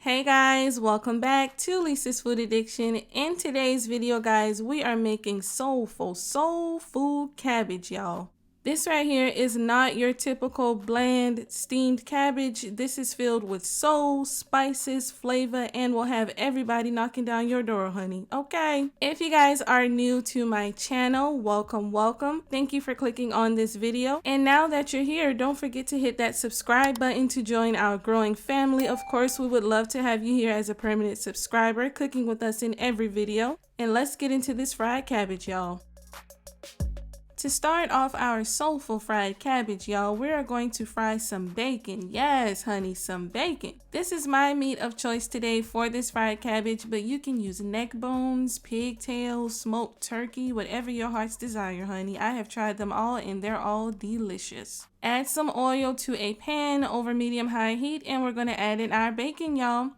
Hey guys, welcome back to Lisa's Food Addiction. In today's video, guys, we are making soul food cabbage, y'all. This right here is not your typical bland steamed cabbage. This is filled with soul, spices, flavor, and will have everybody knocking down your door, honey. Okay. If you guys are new to my channel, welcome. Thank you for clicking on this video. And now that you're here, don't forget to hit that subscribe button to join our growing family. Of course, we would love to have you here as a permanent subscriber, cooking with us in every video. And let's get into this fried cabbage, y'all. To start off our soulful fried cabbage, y'all, we are going to fry some bacon. Yes, honey, some bacon. This is my meat of choice today for this fried cabbage, but you can use neck bones, pigtails, smoked turkey, whatever your heart's desire, honey. I have tried them all and they're all delicious. Add some oil to a pan over medium-high heat and we're going to add in our bacon, y'all.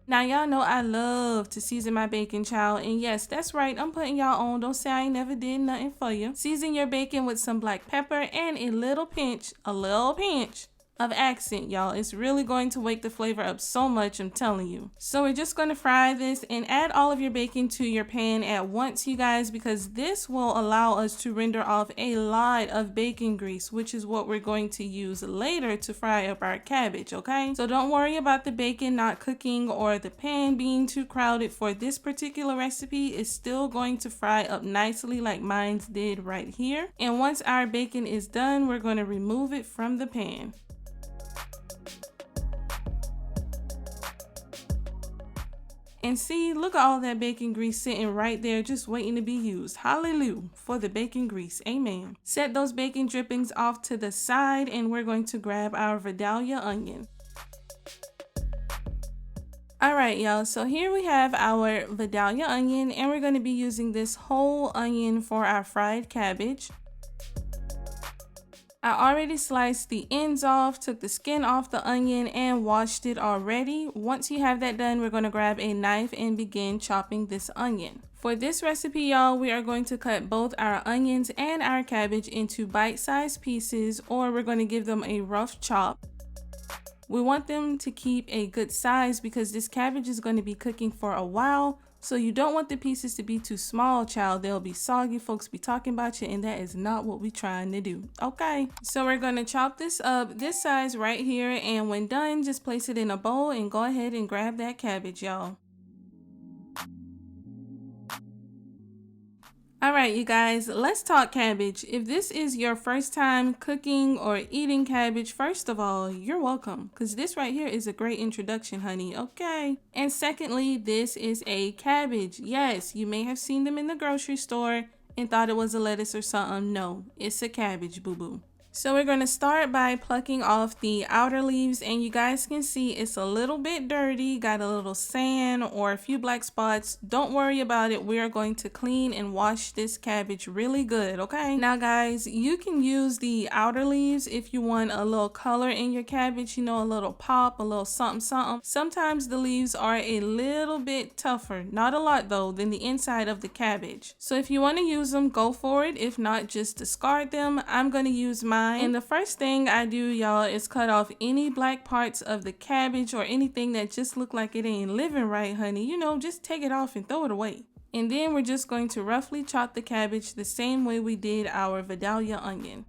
Now, y'all know I love to season my bacon, child. And yes, that's right. I'm putting y'all on. Don't say I ain't never did nothing for you. Season your bacon with some black pepper and a little pinch of accent, y'all. It's really going to wake the flavor up so much, I'm telling you. So we're just going to fry this and add all of your bacon to your pan at once, you guys, because this will allow us to render off a lot of bacon grease, which is what we're going to use later to fry up our cabbage, okay? So don't worry about the bacon not cooking or the pan being too crowded. For this particular recipe, it's still going to fry up nicely like mine's did right here. And once our bacon is done, we're going to remove it from the pan. And see, look at all that bacon grease sitting right there just waiting to be used. Hallelujah for the bacon grease. Amen. Set those bacon drippings off to the side and we're going to grab our Vidalia onion. Alright, y'all, so here we have our Vidalia onion and we're going to be using this whole onion for our fried cabbage. I already sliced the ends off, took the skin off the onion, and washed it already. Once you have that done, we're going to grab a knife and begin chopping this onion. For this recipe, y'all, we are going to cut both our onions and our cabbage into bite-sized pieces, or we're going to give them a rough chop. We want them to keep a good size because this cabbage is going to be cooking for a while. So you don't want the pieces to be too small, child. They'll be soggy, folks be talking about you, and that is not what we're trying to do. Okay, so we're going to chop this up this size right here, and when done, just place it in a bowl and go ahead and grab that cabbage, y'all. Alright, you guys, let's talk cabbage. If this is your first time cooking or eating cabbage, first of all, you're welcome, because this right here is a great introduction, honey, okay? And secondly, this is a cabbage. Yes, you may have seen them in the grocery store and thought it was a lettuce or something. No, it's a cabbage, boo-boo. So we're going to start by plucking off the outer leaves, and you guys can see it's a little bit dirty, got a little sand or a few black spots. Don't worry about it. We are going to clean and wash this cabbage really good, okay? Now guys, you can use the outer leaves if you want a little color in your cabbage, you know, a little pop, a little something. Sometimes the leaves are a little bit tougher, not a lot though, than the inside of the cabbage. So if you want to use them, go for it. If not, just discard them. I'm going to use mine. And the first thing I do, y'all, is cut off any black parts of the cabbage or anything that just look like it ain't living right, honey. You know, just take it off and throw it away. And then we're just going to roughly chop the cabbage the same way we did our Vidalia onion.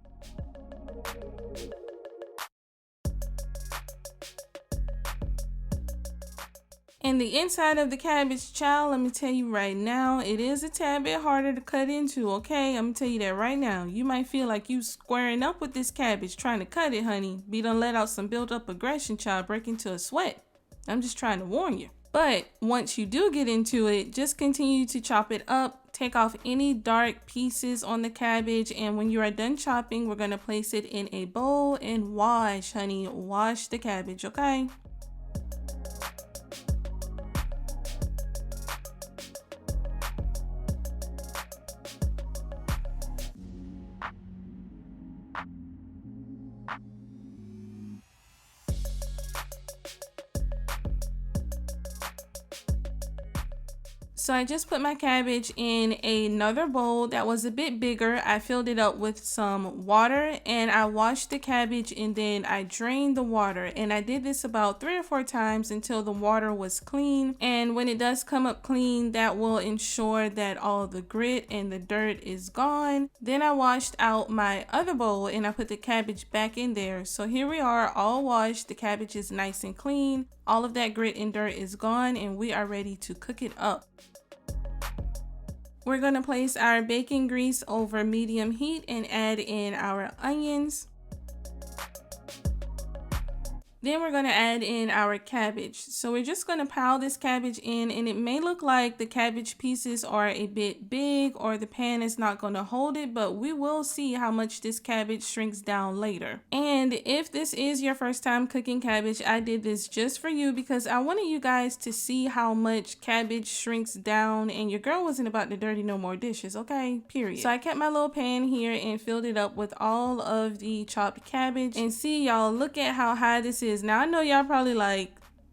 And the inside of the cabbage, child, let me tell you right now, it is a tad bit harder to cut into, okay? I'm gonna tell you that right now. You might feel like you squaring up with this cabbage trying to cut it, honey. Be done let out some built up aggression, child, break into a sweat. I'm just trying to warn you. But once you do get into it, just continue to chop it up. Take off any dark pieces on the cabbage, and when you are done chopping, we're gonna place it in a bowl and wash, honey. Wash the cabbage, okay? So I just put my cabbage in another bowl that was a bit bigger. I filled it up with some water and I washed the cabbage and then I drained the water. And I did this about 3 or 4 times until the water was clean. And when it does come up clean, that will ensure that all the grit and the dirt is gone. Then I washed out my other bowl and I put the cabbage back in there. So here we are, all washed. The cabbage is nice and clean. All of that grit and dirt is gone and we are ready to cook it up. We're going to place our bacon grease over medium heat and add in our onions. Then we're going to add in our cabbage. So we're just going to pile this cabbage in, and it may look like the cabbage pieces are a bit big or the pan is not going to hold it, but we will see how much this cabbage shrinks down later. And if this is your first time cooking cabbage, I did this just for you because I wanted you guys to see how much cabbage shrinks down, and your girl wasn't about to dirty no more dishes, okay? Period. So I kept my little pan here and filled it up with all of the chopped cabbage. And see, y'all, look at how high this is. Now I know y'all probably like,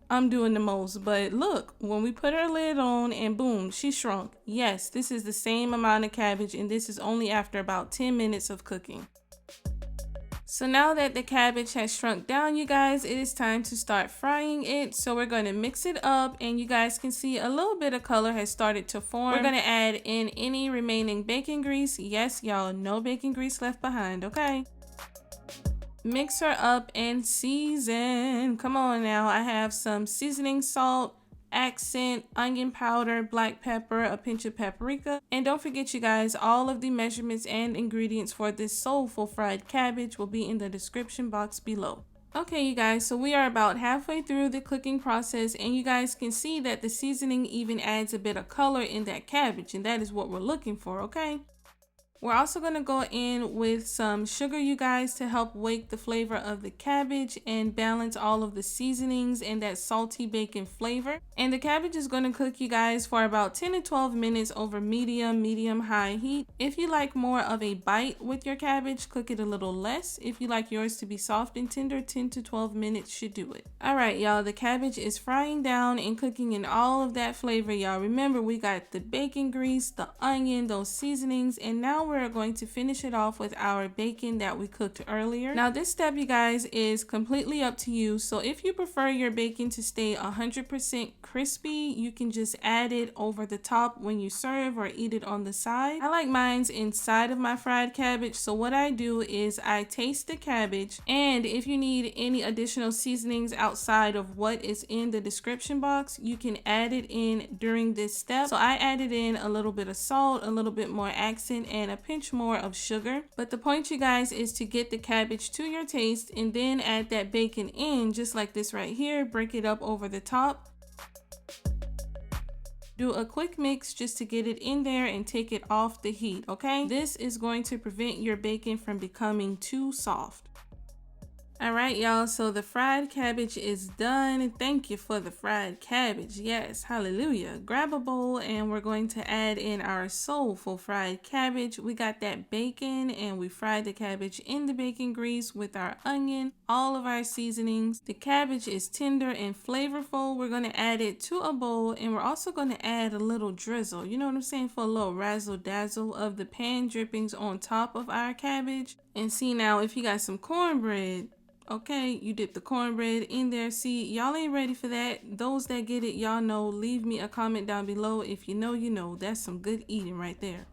I'm doing the most, but look, when we put her lid on and boom, she shrunk. Yes, this is the same amount of cabbage, and this is only after about 10 minutes of cooking. So now that the cabbage has shrunk down, you guys, it is time to start frying it. So we're going to mix it up, and you guys can see a little bit of color has started to form. We're going to add in any remaining bacon grease. Yes, y'all, no bacon grease left behind, okay? Mix her up and season. Come on now. I have some seasoning salt, accent, onion powder, black pepper, a pinch of paprika. And don't forget, you guys, all of the measurements and ingredients for this soulful fried cabbage will be in the description box below. Okay, you guys, so we are about halfway through the cooking process, and you guys can see that the seasoning even adds a bit of color in that cabbage, and that is what we're looking for, okay? We're also going to go in with some sugar, you guys, to help wake the flavor of the cabbage and balance all of the seasonings and that salty bacon flavor. And the cabbage is going to cook, you guys, for about 10 to 12 minutes over medium-high heat. If you like more of a bite with your cabbage, cook it a little less. If you like yours to be soft and tender, 10 to 12 minutes should do it. All right, y'all, the cabbage is frying down and cooking in all of that flavor, y'all. Remember, we got the bacon grease, the onion, those seasonings, and now we're going to finish it off with our bacon that we cooked earlier. Now this step, you guys, is completely up to you. So if you prefer your bacon to stay 100% crispy, you can just add it over the top when you serve or eat it on the side. I like mine's inside of my fried cabbage. So what I do is I taste the cabbage, and if you need any additional seasonings outside of what is in the description box, you can add it in during this step. So I added in a little bit of salt, a little bit more accent, and a pinch more of sugar. But the point, you guys, is to get the cabbage to your taste and then add that bacon in just like this right here. Break it up over the top. Do a quick mix just to get it in there and take it off the heat, okay? This is going to prevent your bacon from becoming too soft. All right, y'all, so the fried cabbage is done. Thank you for the fried cabbage. Yes, hallelujah. Grab a bowl and we're going to add in our soulful fried cabbage. We got that bacon and we fried the cabbage in the bacon grease with our onion, all of our seasonings. The cabbage is tender and flavorful. We're going to add it to a bowl, and we're also going to add a little drizzle, you know what I'm saying, for a little razzle dazzle of the pan drippings on top of our cabbage. And see, now if you got some cornbread, okay, you dip the cornbread in there. See, y'all ain't ready for that. Those that get it, y'all know. Leave me a comment down below. If you know, you know. That's some good eating right there.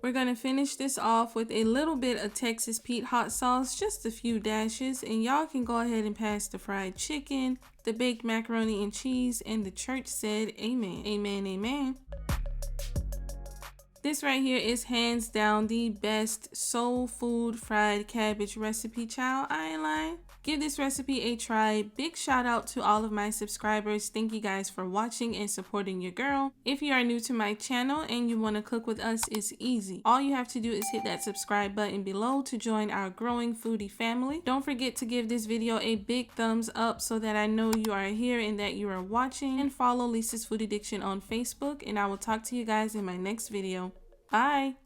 We're going to finish this off with a little bit of Texas Pete hot sauce, just a few dashes, and y'all can go ahead and pass the fried chicken, the baked macaroni and cheese, and the church said amen. Amen, amen. This right here is hands down the best soul food fried cabbage recipe, child. I ain't lying. Give this recipe a try. Big shout out to all of my subscribers. Thank you guys for watching and supporting your girl. If you are new to my channel and you want to cook with us, it's easy. All you have to do is hit that subscribe button below to join our growing foodie family. Don't forget to give this video a big thumbs up so that I know you are here and that you are watching. And follow Lisa's Food Addiction on Facebook, and I will talk to you guys in my next video. Bye!